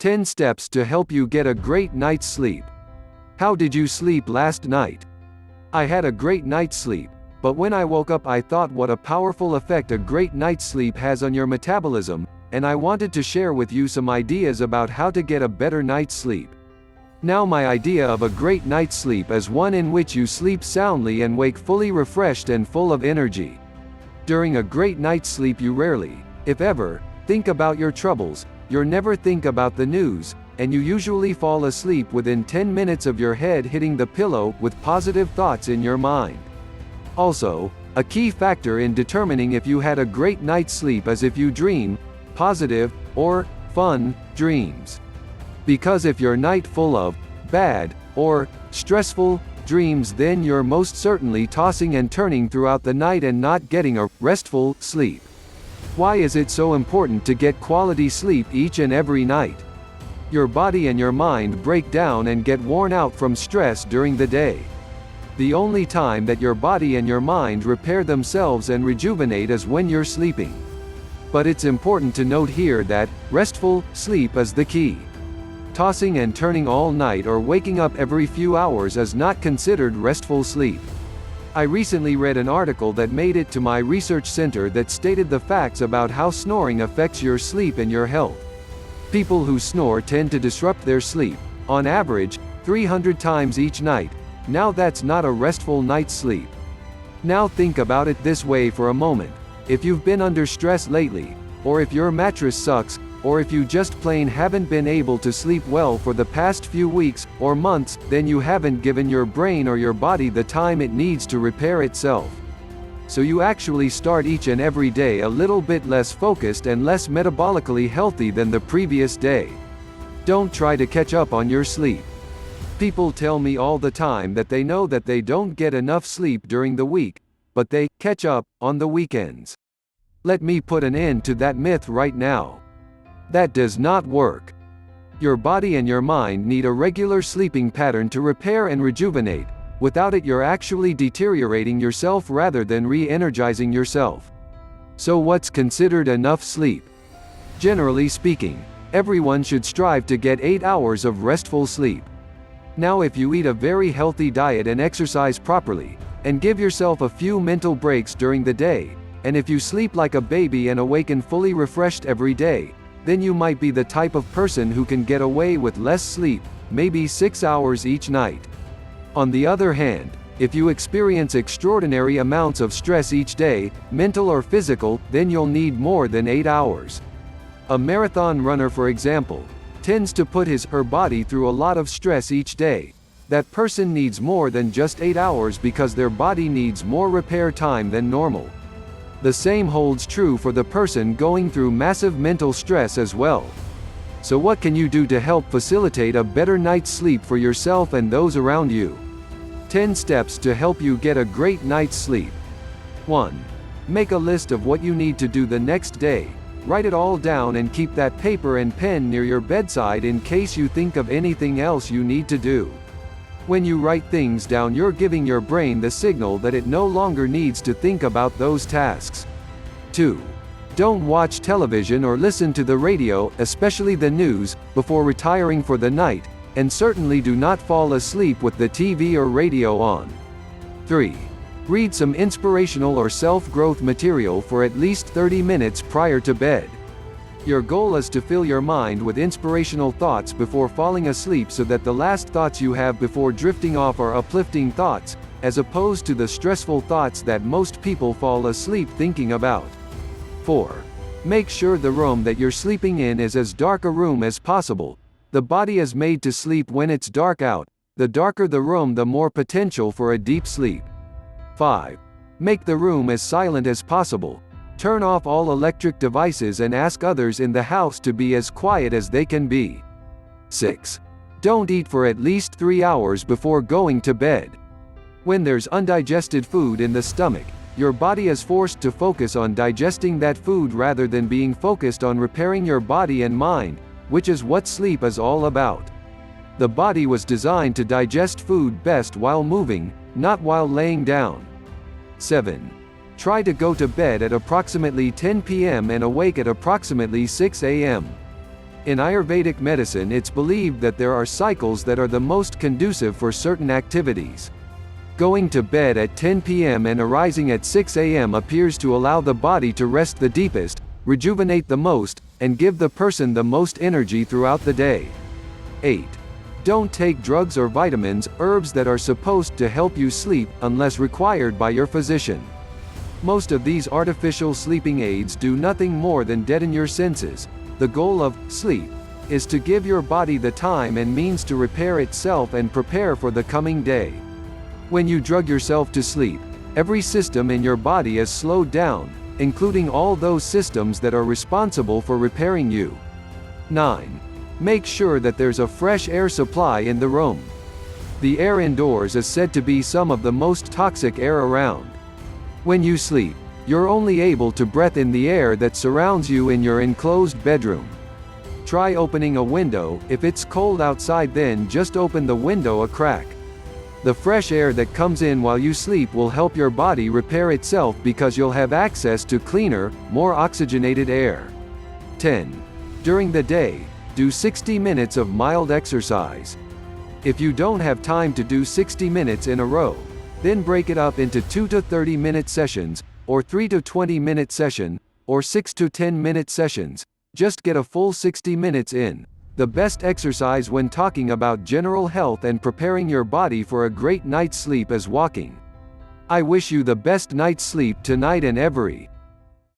10 steps to help you get a great night's sleep. How did you sleep last night? I had a great night's sleep, but when I woke up I thought what a powerful effect a great night's sleep has on your metabolism, and I wanted to share with you some ideas about how to get a better night's sleep. Now my idea of a great night's sleep is one in which you sleep soundly and wake fully refreshed and full of energy. During a great night's sleep you rarely, if ever, think about your troubles, you never think about the news, and you usually fall asleep within 10 minutes of your head hitting the pillow with positive thoughts in your mind. Also, a key factor in determining if you had a great night's sleep is if you dream positive or fun dreams. Because if your night full of bad or stressful dreams, then you're most certainly tossing and turning throughout the night and not getting a restful sleep. Why is it so important to get quality sleep each and every night? Your body and your mind break down and get worn out from stress during the day. The only time that your body and your mind repair themselves and rejuvenate is when you're sleeping. But it's important to note here that restful sleep is the key. Tossing and turning all night or waking up every few hours is not considered restful sleep. I recently read an article that made it to my research center that stated the facts about how snoring affects your sleep and your health. People who snore tend to disrupt their sleep, on average, 300 times each night. Now that's not a restful night's sleep. Now think about it this way for a moment. If you've been under stress lately, or if your mattress sucks, or if you just plain haven't been able to sleep well for the past few weeks or months, then you haven't given your brain or your body the time it needs to repair itself. So you actually start each and every day a little bit less focused and less metabolically healthy than the previous day. Don't try to catch up on your sleep. People tell me all the time that they know that they don't get enough sleep during the week, but they catch up on the weekends. Let me put an end to that myth right now. That does not work. Your body and your mind need a regular sleeping pattern to repair and rejuvenate. Without it, you're actually deteriorating yourself rather than re-energizing yourself. So what's considered enough sleep? Generally speaking, everyone should strive to get 8 hours of restful sleep. Now if you eat a very healthy diet and exercise properly, and give yourself a few mental breaks during the day, and if you sleep like a baby and awaken fully refreshed every day, then you might be the type of person who can get away with less sleep, maybe 6 hours each night. On the other hand, if you experience extraordinary amounts of stress each day, mental or physical, then you'll need more than 8 hours. A marathon runner, for example, tends to put her body through a lot of stress each day. That person needs more than just 8 hours because their body needs more repair time than normal. The same holds true for the person going through massive mental stress as well. So what can you do to help facilitate a better night's sleep for yourself and those around you? 10 steps to help you get a great night's sleep. 1. Make a list of what you need to do the next day. Write it all down and keep that paper and pen near your bedside in case you think of anything else you need to do. When you write things down, you're giving your brain the signal that it no longer needs to think about those tasks. 2. Don't watch television or listen to the radio, especially the news, before retiring for the night, and certainly do not fall asleep with the TV or radio on. 3. Read some inspirational or self-growth material for at least 30 minutes prior to bed. Your goal is to fill your mind with inspirational thoughts before falling asleep so that the last thoughts you have before drifting off are uplifting thoughts, as opposed to the stressful thoughts that most people fall asleep thinking about. 4. Make sure the room that you're sleeping in is as dark a room as possible. The body is made to sleep when it's dark out. The darker the room, the more potential for a deep sleep. 5. Make the room as silent as possible. Turn off all electric devices and ask others in the house to be as quiet as they can be. 6. Don't eat for at least 3 hours before going to bed. When there's undigested food in the stomach, your body is forced to focus on digesting that food rather than being focused on repairing your body and mind, which is what sleep is all about. The body was designed to digest food best while moving, not while laying down. 7. Try to go to bed at approximately 10 p.m. and awake at approximately 6 a.m. In Ayurvedic medicine, it's believed that there are cycles that are the most conducive for certain activities. Going to bed at 10 p.m. and arising at 6 a.m. appears to allow the body to rest the deepest, rejuvenate the most, and give the person the most energy throughout the day. 8. Don't take drugs or vitamins, herbs that are supposed to help you sleep, unless required by your physician. Most of these artificial sleeping aids do nothing more than deaden your senses. The goal of sleep is to give your body the time and means to repair itself and prepare for the coming day. When you drug yourself to sleep, every system in your body is slowed down, including all those systems that are responsible for repairing you. 9. Make sure that there's a fresh air supply in the room. The air indoors is said to be some of the most toxic air around. When you sleep, you're only able to breathe in the air that surrounds you in your enclosed bedroom. Try opening a window. If it's cold outside, then just open the window a crack. The fresh air that comes in while you sleep will help your body repair itself because you'll have access to cleaner, more oxygenated air. 10. During the day, do 60 minutes of mild exercise. If you don't have time to do 60 minutes in a row, then break it up into 2 to 30-minute sessions, or 3 to 20-minute session, or 6 to 10-minute sessions. Just get a full 60 minutes in. The best exercise when talking about general health and preparing your body for a great night's sleep is walking. I wish you the best night's sleep tonight and every